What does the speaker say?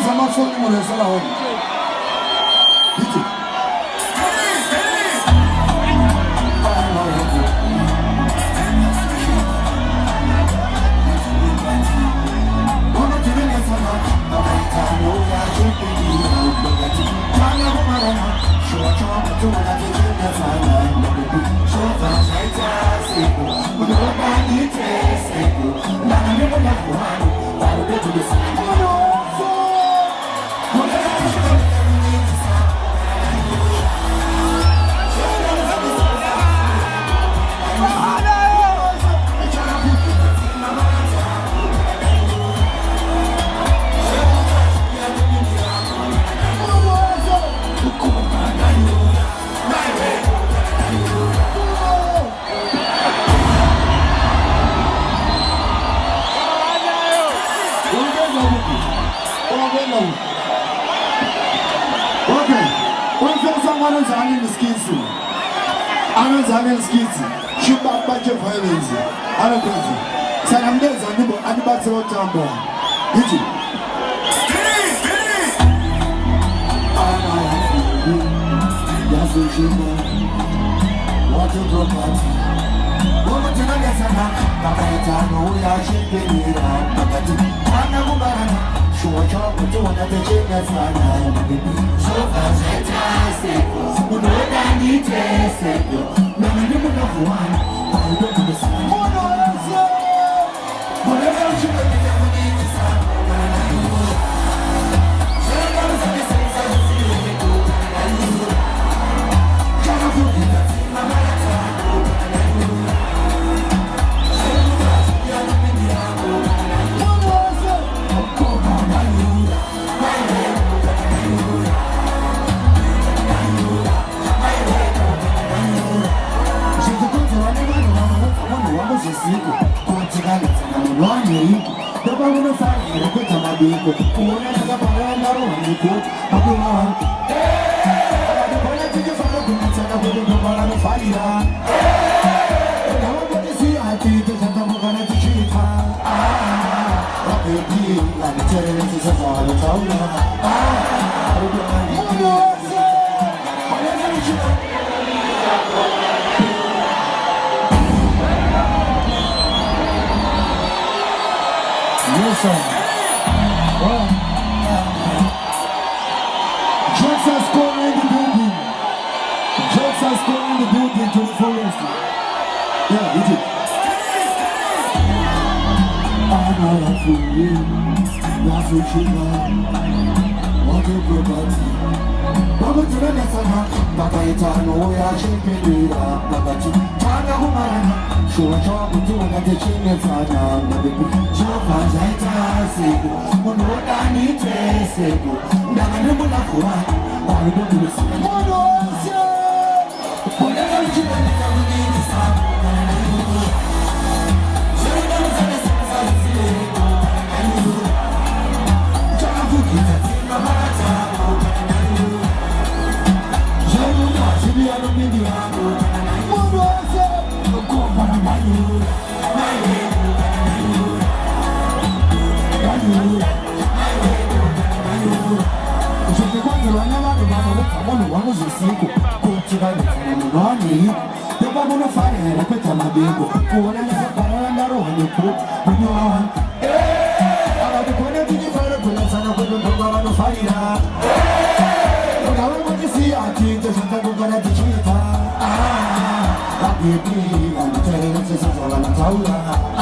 amafoni mulesela hona yithi Shuba budget violence. I don't know. Sanamdez and Battle Tambo. Did you? That's what you know. What you broke out. Woman to the Sana, Papa, we are shipping it out. Papa, Show a job to another genius. So fantastic. Who know that he tastes it? I'm